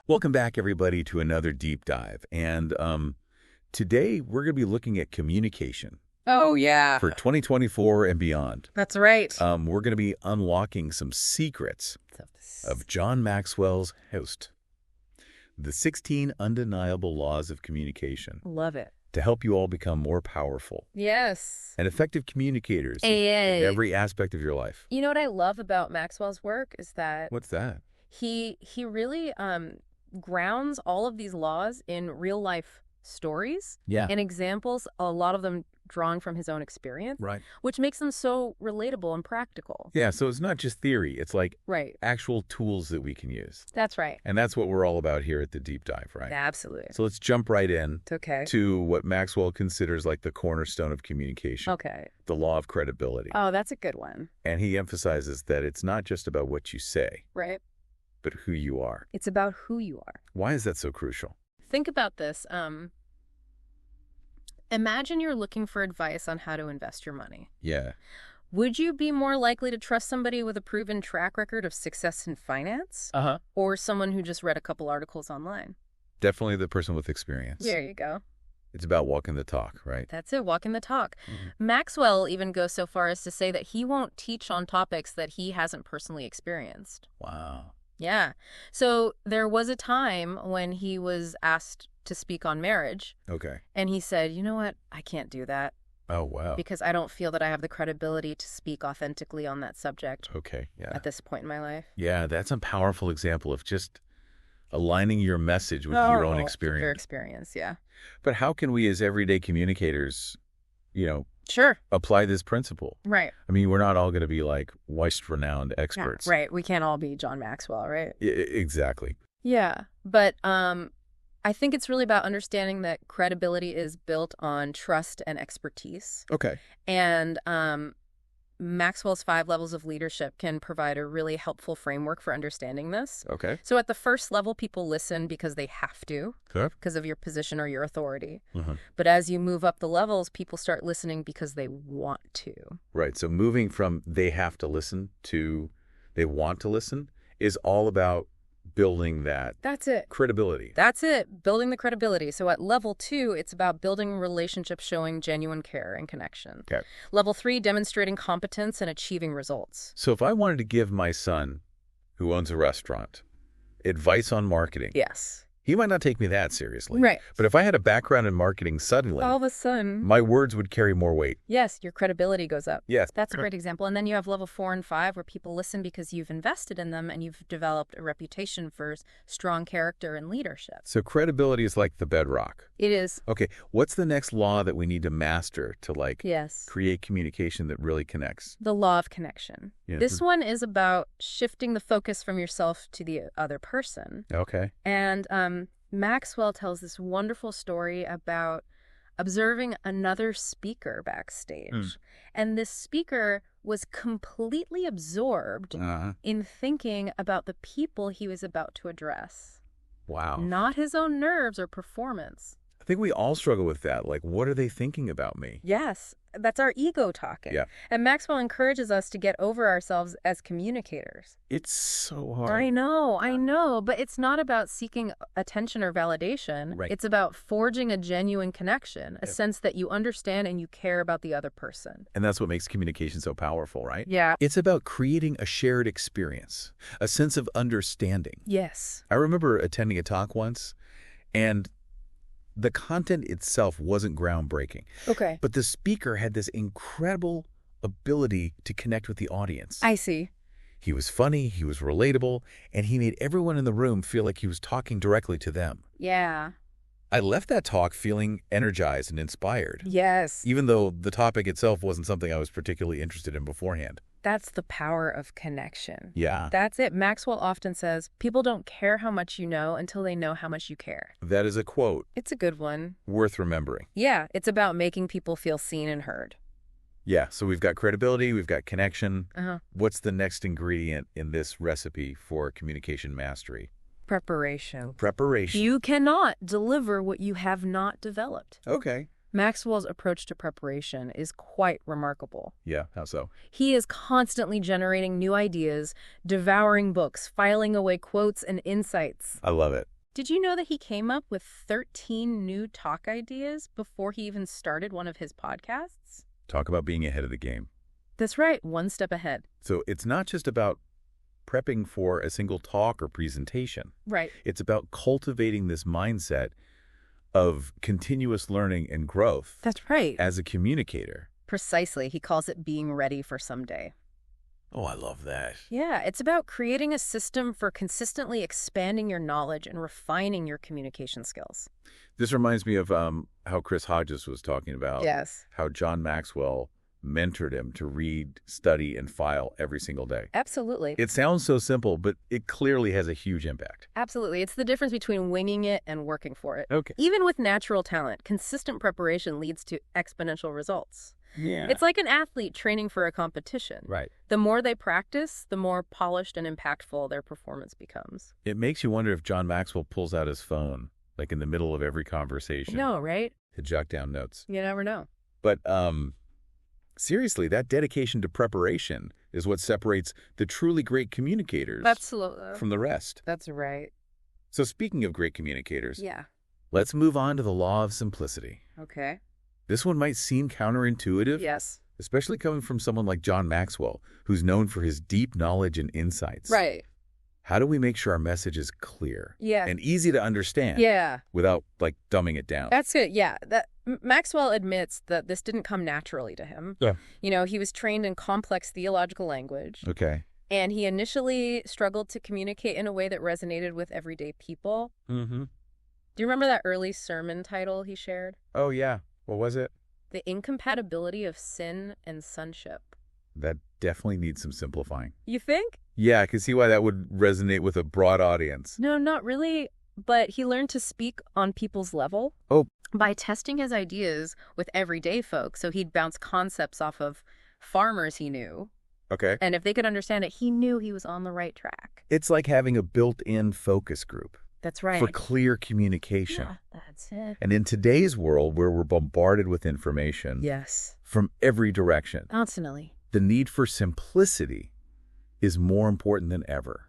Welcome back, everybody, to another deep dive. And today we're going to be looking at communication Oh, yeah. for 2024 and beyond. That's right. We're going to be unlocking some secrets of John Maxwell's host, the 16 undeniable laws of communication, Love it. to help you all become more powerful Yes. and effective communicators in every aspect of your life. You know what I love about Maxwell's work is that What's that? he really grounds all of these laws in real life stories Yeah. and examples, a lot of them drawing from his own experience, Right. which makes them so relatable and practical. Yeah, so it's not just theory. It's like Right. actual tools that we can use. That's right. And that's what we're all about here at the Deep Dive, right? Absolutely. So let's jump right in It's okay. to what Maxwell considers like the cornerstone of communication, Okay. the law of credibility. Oh, that's a good one. And he emphasizes that it's not just about what you say, Right. but who you are. It's about who you are. Why is that so crucial? Think about this. Imagine you're looking for advice on how to invest your money. Yeah. Would you be more likely to trust somebody with a proven track record of success in finance Uh-huh. or someone who just read a couple articles online? Definitely the person with experience. There you go. It's about walking the talk, right? That's it, walking the talk. Mhm. Maxwell even goes so far as to say that he won't teach on topics that he hasn't personally experienced. Wow. Yeah. So there was a time when he was asked to speak on marriage, Okay. and he said, you know what, I can't do that Oh, wow. because I don't feel that I have the credibility to speak authentically on that subject Okay. Yeah. at this point in my life. Yeah, that's a powerful example of just aligning your message with your own Your experience. experience, yeah. But how can we as everyday communicators, Sure. apply this principle? Right. I mean, we're not all going to be like renowned experts. Yeah, right. We can't all be John Maxwell, right? Exactly. Yeah. But I think it's really about understanding that credibility is built on trust and expertise. Okay. And Maxwell's 5 levels of leadership can provide a really helpful framework for understanding this. Okay. So at the first level, people listen because they have to, Sure. because of your position or your authority. Uh-huh. But as you move up the levels, people start listening because they want to. Right. So moving from they have to listen to they want to listen is all about building that That's it. credibility. That's it. Building the credibility. So at level 2, it's about building relationships showing genuine care and connection. Okay. Level 3, demonstrating competence and achieving results. So if I wanted to give my son, who owns a restaurant, advice on marketing, Yes. he might not take me that seriously. Right. But if I had a background in marketing suddenly, All of a sudden, my words would carry more weight. yes, your credibility goes up. Yes. That's a great example. And then you have level 4 and 5 where people listen because you've invested in them and you've developed a reputation for strong character and leadership. So credibility is like the bedrock. It is. Okay, what's the next law that we need to master to Yes. create communication that really connects? The law of connection. Yeah. This one is about shifting the focus from yourself to the other person. Okay. And Maxwell tells this wonderful story about observing another speaker backstage. And this speaker was completely absorbed Uh-huh. in thinking about the people he was about to address, Wow. not his own nerves or performance. I think we all struggle with that. Like, what are they thinking about me? Yes, that's our ego talking. Yeah. And Maxwell encourages us to get over ourselves as communicators. It's so hard. I know, but it's not about seeking attention or validation. Right. It's about forging a genuine connection, a sense that you understand and you care about the other person. And that's what makes communication so powerful, right? Yeah. It's about creating a shared experience, a sense of understanding. Yes. I remember attending a talk once, and the content itself wasn't groundbreaking, Okay. but the speaker had this incredible ability to connect with the audience. I see. He was funny, he was relatable, and he made everyone in the room feel like he was talking directly to them. Yeah. I left that talk feeling energized and inspired, Yes. even though the topic itself wasn't something I was particularly interested in beforehand. That's the power of connection. Yeah, That's it. Maxwell often says, people don't care how much you know until they know how much you care. that is a quote It's a good one. worth remembering. Yeah, it's about making people feel seen and heard. Yeah, so we've got credibility, we've got connection. Uh-huh. What's the next ingredient in this recipe for communication mastery? Preparation. Preparation. You cannot deliver what you have not developed. Okay. Maxwell's approach to preparation is quite remarkable. Yeah, how so? He is constantly generating new ideas, devouring books, filing away quotes and insights. I love it. Did you know that he came up with 13 new talk ideas before he even started one of his podcasts? Talk about being ahead of the game. That's right, one step ahead. So it's not just about prepping for a single talk or presentation. Right. It's about cultivating this mindset of continuous learning and growth. That's right. As a communicator. Precisely. He calls it being ready for someday. Oh, I love that. Yeah, it's about creating a system for consistently expanding your knowledge and refining your communication skills. This reminds me of how Chris Hodges was talking about. Yes. How John Maxwell mentored him to read, study, and file every single day. Absolutely. It sounds so simple, but it clearly has a huge impact. Absolutely. It's the difference between winging it and working for it. Okay. Even with natural talent, consistent preparation leads to exponential results. Yeah. It's like an athlete training for a competition. Right. The more they practice, the more polished and impactful their performance becomes. It makes you wonder if John Maxwell pulls out his phone, like in the middle of every conversation. No, right? To jot down notes. You never know. But seriously, that dedication to preparation is what separates the truly great communicators Absolutely. from the rest. That's right. So speaking of great communicators, Yeah. let's move on to the law of simplicity. Okay. This one might seem counterintuitive, Yes. especially coming from someone like John Maxwell, who's known for his deep knowledge and insights. Right. How do we make sure our message is clear Yeah. and easy to understand Yeah. without, like, dumbing it down? That's good. Yeah. Maxwell admits that this didn't come naturally to him. Yeah. You know, he was trained in complex theological language. Okay. And he initially struggled to communicate in a way that resonated with everyday people. Mm-hmm. Do you remember that early sermon title he shared? Oh, yeah. What was it? The Incompatibility of Sin and Sonship. That definitely needs some simplifying. You think? Yeah, I can see why that would resonate with a broad audience. No, not really. But he learned to speak on people's level. Oh. By testing his ideas with everyday folks. So he'd bounce concepts off of farmers he knew. Okay. And if they could understand it, he knew he was on the right track. It's like having a built-in focus group. That's right. For clear communication. Yeah, that's it. And in today's world where we're bombarded with information Yes. from every direction, Constantly. the need for simplicity is more important than ever.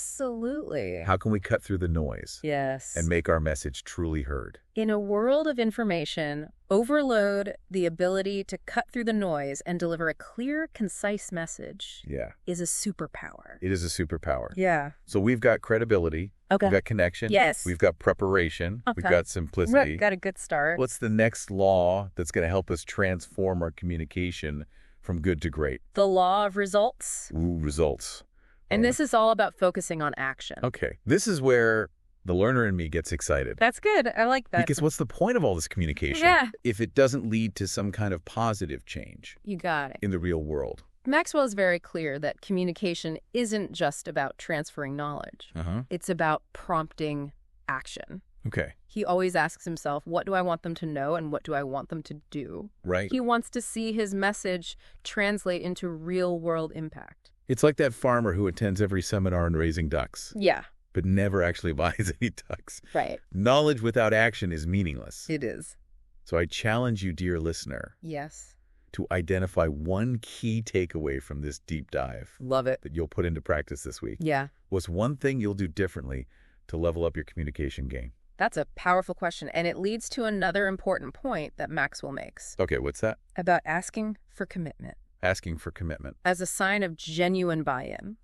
Absolutely. How can we cut through the noise? Yes. And make our message truly heard? In a world of information, overload the ability to cut through the noise and deliver a clear, concise message is a superpower. It is a superpower. Yeah. So we've got credibility. Okay. We've got connection. Yes. We've got preparation. Okay. We've got simplicity. Got a good start. What's the next law that's going to help us transform our communication from good to great? The law of results. Ooh, results. And this is all about focusing on action. Okay. This is where the learner in me gets excited. That's good. I like that. Because what's the point of all this communication if it doesn't lead to some kind of positive change You got it. in the real world? Maxwell is very clear that communication isn't just about transferring knowledge. It's about prompting action. Okay. He always asks himself, what do I want them to know and what do I want them to do? Right. He wants to see his message translate into real-world impact. It's like that farmer who attends every seminar on raising ducks, Yeah. but never actually buys any ducks. Right. Knowledge without action is meaningless. It is. So I challenge you, dear listener, Yes. to identify one key takeaway from this deep dive Love it. that you'll put into practice this week. Yeah. What's one thing you'll do differently to level up your communication game? That's a powerful question, and it leads to another important point that Maxwell makes Okay, what's that? about asking for commitment Asking for commitment. as a sign of genuine buy-in.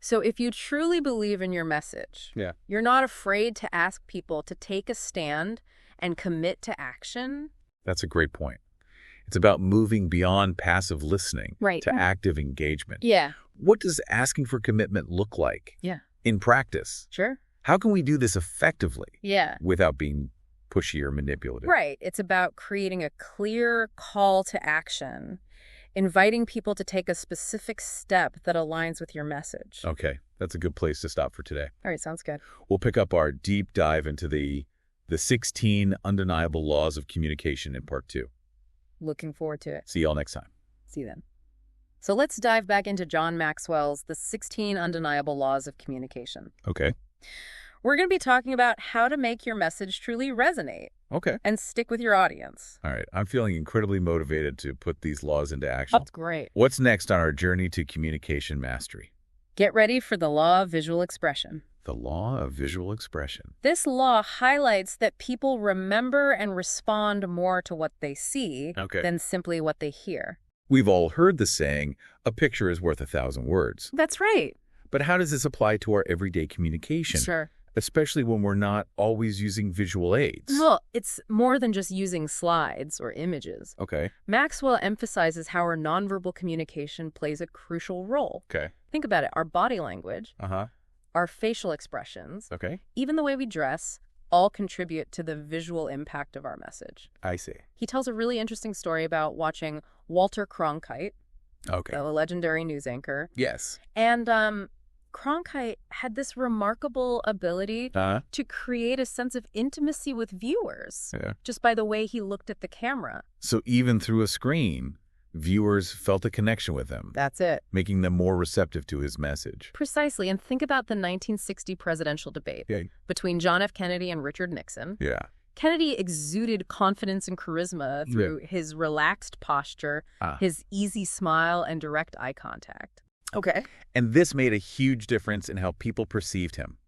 So if you truly believe in your message, you're not afraid to ask people to take a stand and commit to action. That's a great point. It's about moving beyond passive listening to active engagement. Yeah. What does asking for commitment look like in practice? Sure. How can we do this effectively Yeah. without being pushy or manipulative? Right. It's about creating a clear call to action, inviting people to take a specific step that aligns with your message. Okay, that's a good place to stop for today. All right, sounds good. We'll pick up our deep dive into the 16 undeniable laws of communication in part 2. Looking forward to it. See y'all next time. See you then. So let's dive back into John Maxwell's The 16 Undeniable Laws of Communication. Okay. We're going to be talking about how to make your message truly resonate Okay. and stick with your audience. All right. I'm feeling incredibly motivated to put these laws into action. That's great. What's next on our journey to communication mastery? Get ready for the law of visual expression. The law of visual expression. This law highlights that people remember and respond more to what they see than simply what they hear. We've all heard the saying, a picture is worth 1,000 words. That's right. But how does this apply to our everyday communication? Sure. Especially when we're not always using visual aids. Well, it's more than just using slides or images. Okay. Maxwell emphasizes how our nonverbal communication plays a crucial role. Okay. Think about it. Our body language, Uh-huh. our facial expressions, Okay. even the way we dress, all contribute to the visual impact of our message. I see. He tells a really interesting story about watching Walter Cronkite, Okay. the legendary news anchor. Yes. And Cronkite had this remarkable ability to create a sense of intimacy with viewers just by the way he looked at the camera. So even through a screen, viewers felt a connection with him. That's it. Making them more receptive to his message. Precisely. And think about the 1960 presidential debate between John F. Kennedy and Richard Nixon. Yeah. Kennedy exuded confidence and charisma through his relaxed posture, his easy smile, and direct eye contact. Okay. And this made a huge difference in how people perceived him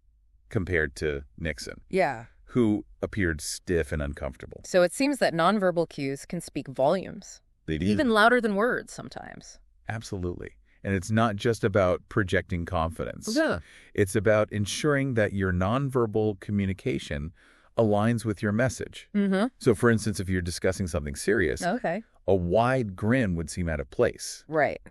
compared to Nixon. Yeah. Who appeared stiff and uncomfortable. So it seems that nonverbal cues can speak volumes. They do. Even louder than words sometimes. Absolutely. And it's not just about projecting confidence. Yeah. It's about ensuring that your nonverbal communication aligns with your message. Mm-hmm. So, for instance, if you're discussing something serious, a wide grin would seem out of place. Right.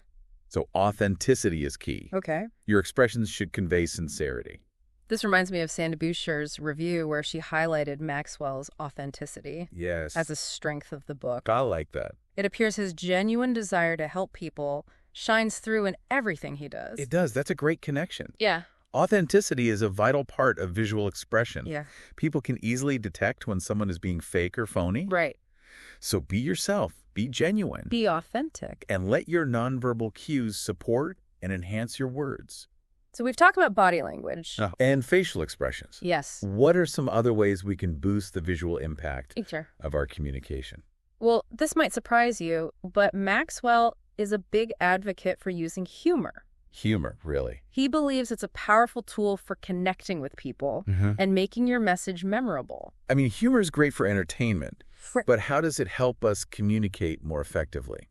So authenticity is key. Okay. Your expressions should convey sincerity. This reminds me of Sandy Boucher's review where she highlighted Maxwell's authenticity as a strength of the book. I like that. It appears his genuine desire to help people shines through in everything he does. It does. That's a great connection. Yeah. Authenticity is a vital part of visual expression. Yeah. People can easily detect when someone is being fake or phony. Right. So be yourself. Be genuine. Be authentic. And let your nonverbal cues support and enhance your words. So we've talked about body language. And facial expressions. Yes. What are some other ways we can boost the visual impact Sure. of our communication? Well, this might surprise you, but Maxwell is a big advocate for using humor. Humor, really. He believes it's a powerful tool for connecting with people and making your message memorable. I mean, humor is great for entertainment, but how does it help us communicate more effectively?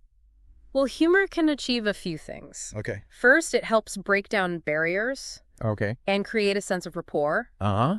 Well, humor can achieve a few things. Okay. First, it helps break down barriers. Okay. And create a sense of rapport.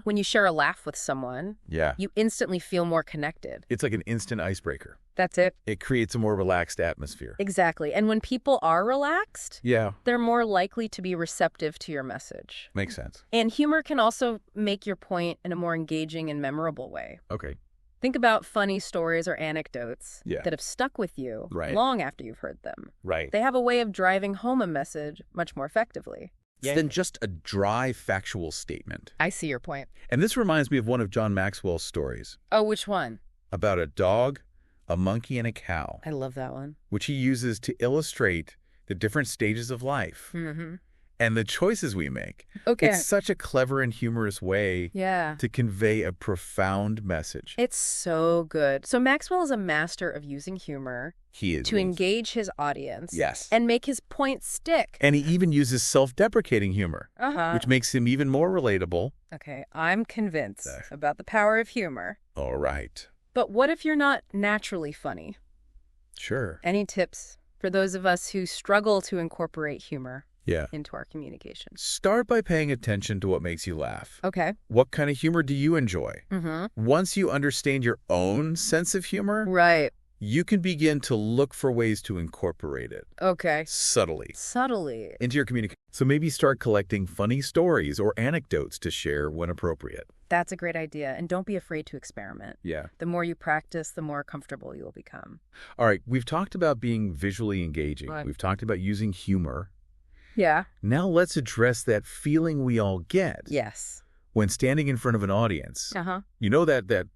When you share a laugh with someone, you instantly feel more connected. It's like an instant icebreaker. That's it. It creates a more relaxed atmosphere. Exactly. And when people are relaxed, they're more likely to be receptive to your message. Makes sense. And humor can also make your point in a more engaging and memorable way. Okay. Think about funny stories or anecdotes that have stuck with you long after you've heard them. Right. They have a way of driving home a message much more effectively. Than just a dry, factual statement. I see your point. And this reminds me of one of John Maxwell's stories. Oh, which one? About a dog, a monkey, and a cow. I love that one. Which he uses to illustrate the different stages of life. And the choices we make. Okay. It's such a clever and humorous way to convey a profound message. It's so good. So Maxwell is a master of using humor to engage his audience and make his point stick. And he even uses self-deprecating humor, which makes him even more relatable. Okay, I'm convinced about the power of humor. All right. But what if you're not naturally funny? Sure. Any tips for those of us who struggle to incorporate humor into our communication? Start by paying attention to what makes you laugh. Okay. What kind of humor do you enjoy? Once you understand your own sense of humor, you can begin to look for ways to incorporate it. Okay. Subtly. Into your communication. So maybe start collecting funny stories or anecdotes to share when appropriate. That's a great idea. And don't be afraid to experiment. Yeah. The more you practice, the more comfortable you'll become. All right. We've talked about being visually engaging. We've talked about using humor. Yeah. Now let's address that feeling we all get. Yes. When standing in front of an audience. You know that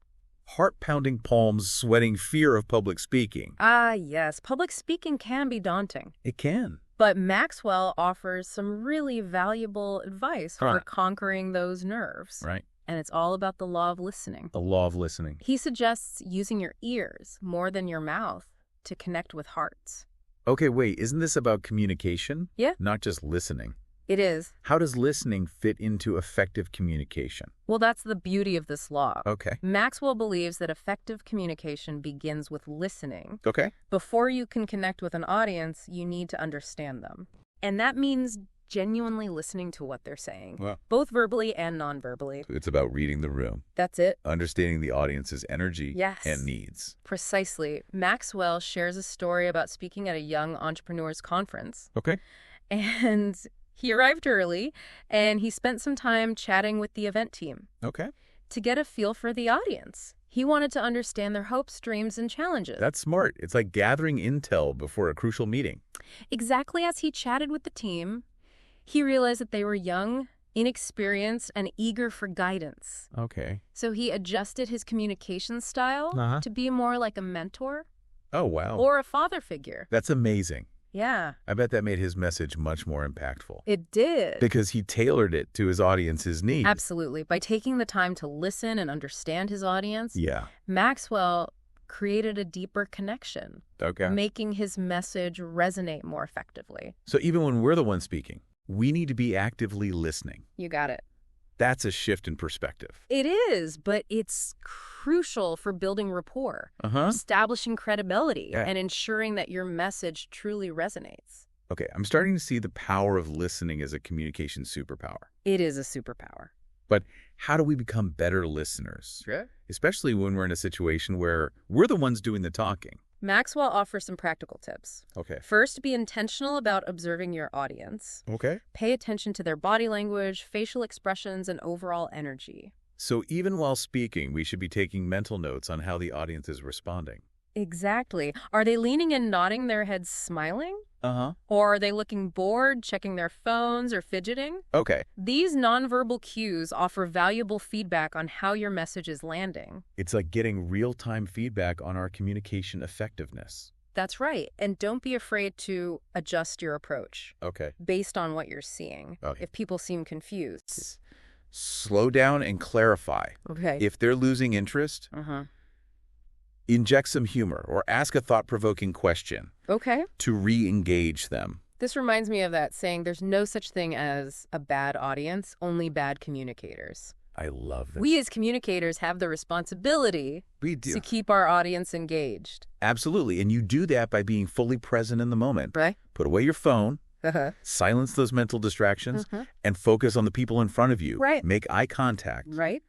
heart-pounding palms, sweating fear of public speaking. Yes. Public speaking can be daunting. It can. But Maxwell offers some really valuable advice for conquering those nerves. Right. And it's all about the law of listening. The law of listening. He suggests using your ears more than your mouth to connect with hearts. Okay, wait, isn't this about communication? Yeah. Not just listening. It is. How does listening fit into effective communication? Well, that's the beauty of this law. Okay. Maxwell believes that effective communication begins with listening. Okay. Before you can connect with an audience, you need to understand them. And that means genuinely listening to what they're saying, both verbally and non-verbally. It's about reading the room. That's it. Understanding the audience's energy and needs. Precisely. Maxwell shares a story about speaking at a young entrepreneurs conference. Okay. And he arrived early, and he spent some time chatting with the event team. Okay. To get a feel for the audience. He wanted to understand their hopes, dreams, and challenges. That's smart. It's like gathering intel before a crucial meeting. Exactly. As he chatted with the team, he realized that they were young, inexperienced, and eager for guidance. Okay. So he adjusted his communication style to be more like a mentor. Oh, wow. Or a father figure. That's amazing. Yeah. I bet that made his message much more impactful. It did. Because he tailored it to his audience's needs. Absolutely. By taking the time to listen and understand his audience, Maxwell created a deeper connection, making his message resonate more effectively. So even when we're the ones speaking, we need to be actively listening. You got it. That's a shift in perspective. It is, but it's crucial for building rapport, establishing credibility, and ensuring that your message truly resonates. Okay, I'm starting to see the power of listening as a communication superpower. It is a superpower. But how do we become better listeners? Especially when we're in a situation where we're the ones doing the talking. Maxwell offers some practical tips. Okay. First, be intentional about observing your audience. Okay. Pay attention to their body language, facial expressions, and overall energy. So even while speaking, we should be taking mental notes on how the audience is responding. Exactly. Are they leaning and nodding their heads smiling? Or are they looking bored, checking their phones, or fidgeting? Okay. These nonverbal cues offer valuable feedback on how your message is landing. It's like getting real-time feedback on our communication effectiveness. That's right. And don't be afraid to adjust your approach. Okay. Based on what you're seeing. If people seem confused. Slow down and clarify. Okay. If they're losing interest, inject some humor or ask a thought-provoking question. Okay. To re-engage them. This reminds me of that saying, there's no such thing as a bad audience, only bad communicators. I love this. We as communicators have the responsibility to keep our audience engaged. Absolutely. And you do that by being fully present in the moment. Right. Put away your phone. Silence those mental distractions and focus on the people in front of you. Right. Make eye contact. Right.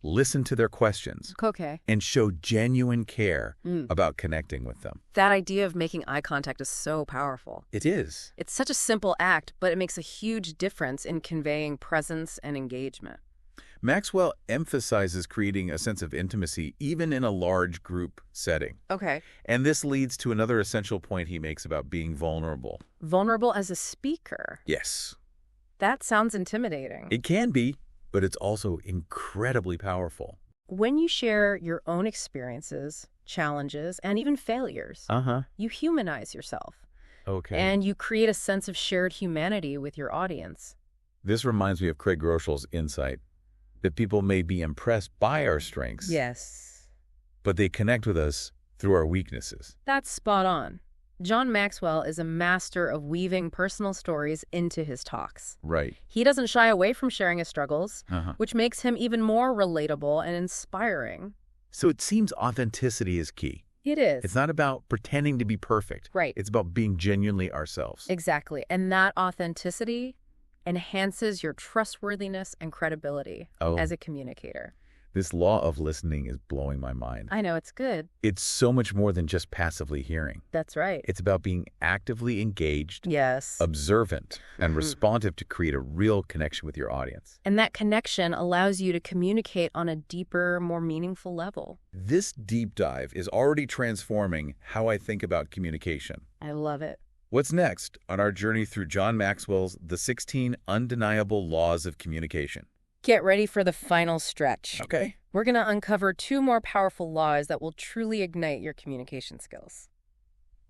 Listen to their questions. Okay. And show genuine care about connecting with them. That idea of making eye contact is so powerful. It is. It's such a simple act, but it makes a huge difference in conveying presence and engagement. Maxwell emphasizes creating a sense of intimacy even in a large group setting. Okay. And this leads to another essential point he makes about being vulnerable. Vulnerable as a speaker? Yes. That sounds intimidating. It can be, but it's also incredibly powerful. When you share your own experiences, challenges, and even failures, you humanize yourself. Okay. And you create a sense of shared humanity with your audience. This reminds me of Craig Groeschel's insight that people may be impressed by our strengths. Yes. But they connect with us through our weaknesses. That's spot on. John Maxwell is a master of weaving personal stories into his talks. Right. He doesn't shy away from sharing his struggles, which makes him even more relatable and inspiring. So it seems authenticity is key. It is. It's not about pretending to be perfect. Right. It's about being genuinely ourselves. Exactly. And that authenticity enhances your trustworthiness and credibility as a communicator. This law of listening is blowing my mind. I know, it's good. It's so much more than just passively hearing. That's right. It's about being actively engaged, yes, observant, and responsive to create a real connection with your audience. And that connection allows you to communicate on a deeper, more meaningful level. This deep dive is already transforming how I think about communication. I love it. What's next on our journey through John Maxwell's The 16 Undeniable Laws of Communication? Get ready for the final stretch. Okay. We're going to uncover 2 more powerful laws that will truly ignite your communication skills.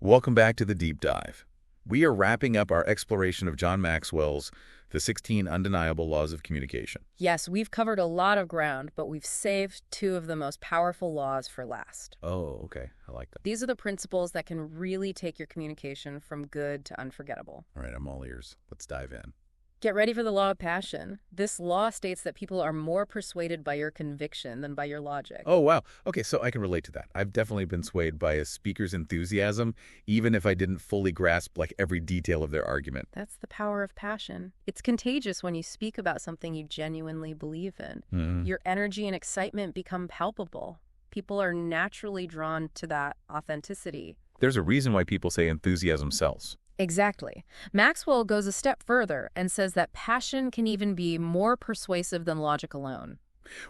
Welcome back to the Deep Dive. We are wrapping up our exploration of John Maxwell's The 16 Undeniable Laws of Communication. Yes, we've covered a lot of ground, but we've saved 2 of the most powerful laws for last. Oh, okay. I like that. These are the principles that can really take your communication from good to unforgettable. All right, I'm all ears. Let's dive in. Get ready for the law of passion. This law states that people are more persuaded by your conviction than by your logic. Oh, wow. Okay, so I can relate to that. I've definitely been swayed by a speaker's enthusiasm, even if I didn't fully grasp like every detail of their argument. That's the power of passion. It's contagious when you speak about something you genuinely believe in. Mm-hmm. Your energy and excitement become palpable. People are naturally drawn to that authenticity. There's a reason why people say enthusiasm sells. Exactly. Maxwell goes a step further and says that passion can even be more persuasive than logic alone.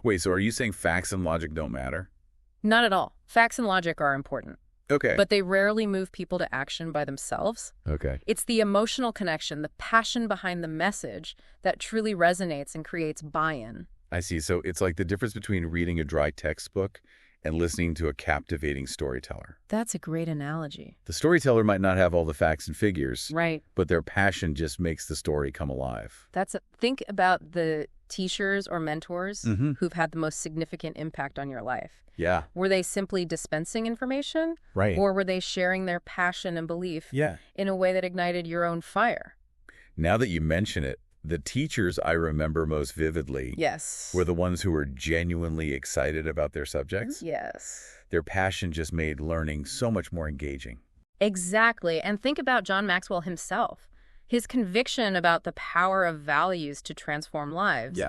Wait, so are you saying facts and logic don't matter? Not at all. Facts and logic are important. Okay. But they rarely move people to action by themselves. Okay. It's the emotional connection, the passion behind the message that truly resonates and creates buy-in. I see. So it's like the difference between reading a dry textbook and listening to a captivating storyteller. That's a great analogy. The storyteller might not have all the facts and figures, Right. but their passion just makes the story come alive. Think about the teachers or mentors Mm-hmm. who've had the most significant impact on your life. Yeah. Were they simply dispensing information? Right. Or were they sharing their passion and belief Yeah. in a way that ignited your own fire? Now that you mention it, the teachers I remember most vividly Yes. were the ones who were genuinely excited about their subjects. Yes. Their passion just made learning so much more engaging. Exactly. And think about John Maxwell himself. His conviction about the power of values to transform lives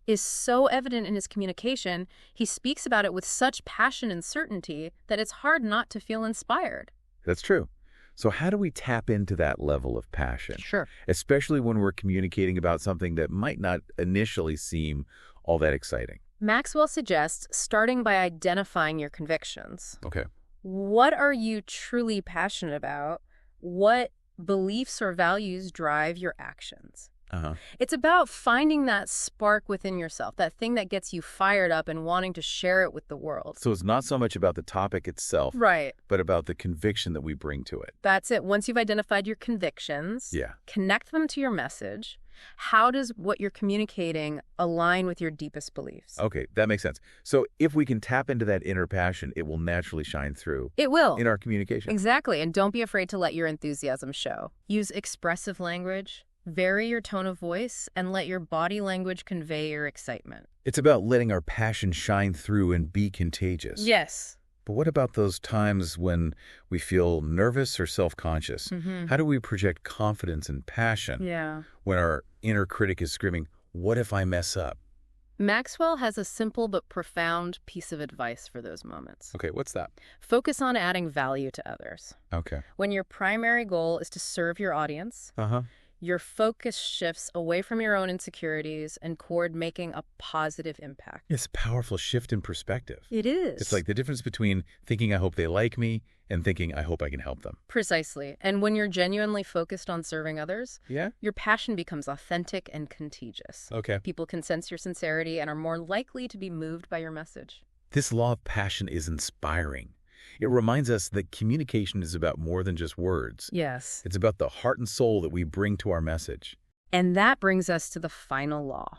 is so evident in his communication. He speaks about it with such passion and certainty that it's hard not to feel inspired. That's true. So how do we tap into that level of passion? Sure. Especially when we're communicating about something that might not initially seem all that exciting. Maxwell suggests starting by identifying your convictions. Okay. What are you truly passionate about? What beliefs or values drive your actions? Uh-huh. It's about finding that spark within yourself, that thing that gets you fired up and wanting to share it with the world. So it's not so much about the topic itself, Right. but about the conviction that we bring to it. That's it. Once you've identified your convictions, Yeah. connect them to your message. How does what you're communicating align with your deepest beliefs? Okay, that makes sense. So if we can tap into that inner passion, it will naturally shine through It will. in our communication. Exactly. And don't be afraid to let your enthusiasm show. Use expressive language, vary your tone of voice, and let your body language convey your excitement. It's about letting our passion shine through and be contagious. Yes. But what about those times when we feel nervous or self-conscious? Mm-hmm. How do we project confidence and passion Yeah. when our inner critic is screaming, "What if I mess up?" Maxwell has a simple but profound piece of advice for those moments. Okay, what's that? Focus on adding value to others. Okay. When your primary goal is to serve your audience, Uh-huh. your focus shifts away from your own insecurities and toward making a positive impact. It's a powerful shift in perspective. It is. It's like the difference between thinking I hope they like me and thinking I hope I can help them. Precisely. And when you're genuinely focused on serving others, Yeah? your passion becomes authentic and contagious. Okay. People can sense your sincerity and are more likely to be moved by your message. This law of passion is inspiring. It reminds us that communication is about more than just words. Yes. It's about the heart and soul that we bring to our message. And that brings us to the final law,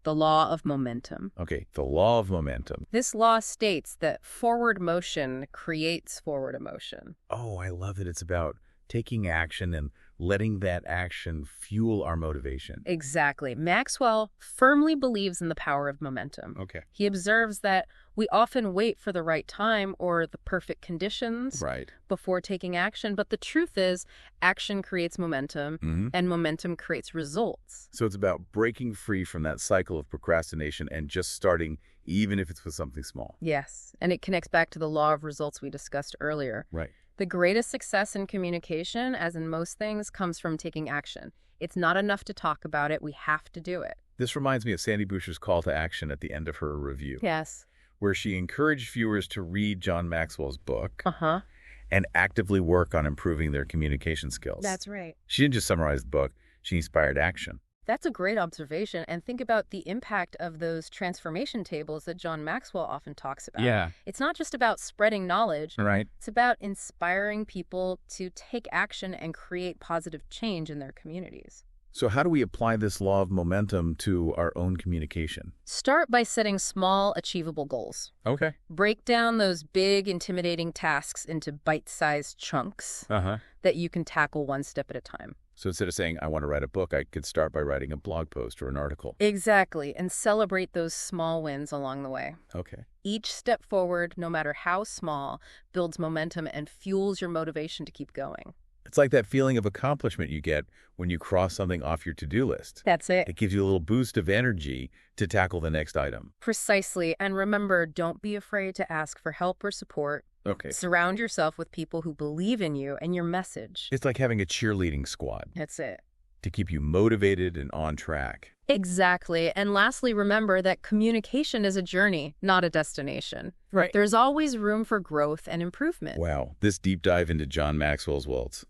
the law of momentum. Okay, the law of momentum. This law states that forward motion creates forward emotion. Oh, I love that it's about taking action and letting that action fuel our motivation. Exactly. Maxwell firmly believes in the power of momentum. Okay. He observes that we often wait for the right time or the perfect conditions Right. before taking action, but the truth is action creates momentum Mm-hmm. and momentum creates results. So it's about breaking free from that cycle of procrastination and just starting, even if it's with something small. Yes, and it connects back to the law of results we discussed earlier. Right. The greatest success in communication, as in most things, comes from taking action. It's not enough to talk about it, we have to do it. This reminds me of Sandy Boucher's call to action at the end of her review, Yes. where she encouraged viewers to read John Maxwell's book Uh-huh. and actively work on improving their communication skills. That's right. She didn't just summarize the book, she inspired action. That's a great observation. And think about the impact of those transformation tables that John Maxwell often talks about. It's not just about spreading knowledge. Right. It's about inspiring people to take action and create positive change in their communities. So how do we apply this law of momentum to our own communication? Start by setting small, achievable goals. Okay. Break down those big, intimidating tasks into bite-sized chunks Uh-huh. that you can tackle one step at a time. So instead of saying, I want to write a book, I could start by writing a blog post or an article. Exactly, and celebrate those small wins along the way. Okay. Each step forward, no matter how small, builds momentum and fuels your motivation to keep going. It's like that feeling of accomplishment you get when you cross something off your to-do list. That's it. It gives you a little boost of energy to tackle the next item. Precisely. And remember, don't be afraid to ask for help or support. Okay. Surround yourself with people who believe in you and your message. It's like having a cheerleading squad That's it. to keep you motivated and on track. Exactly. And lastly, remember that communication is a journey, not a destination. Right. There's always room for growth and improvement. Wow, this deep dive into John Maxwell's worlds.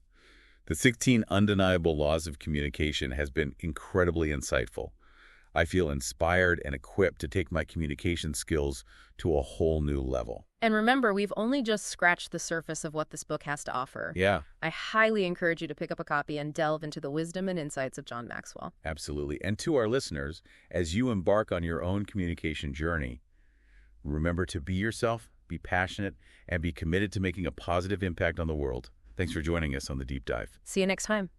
The 16 undeniable laws of communication has been incredibly insightful. I feel inspired and equipped to take my communication skills to a whole new level. And remember, we've only just scratched the surface of what this book has to offer. Yeah, I highly encourage you to pick up a copy and delve into the wisdom and insights of John Maxwell. absolutely. And to our listeners, as you embark on your own communication journey, remember to be yourself, be passionate, and be committed to making a positive impact on the world. Thanks for joining us on The Deep Dive. See you next time.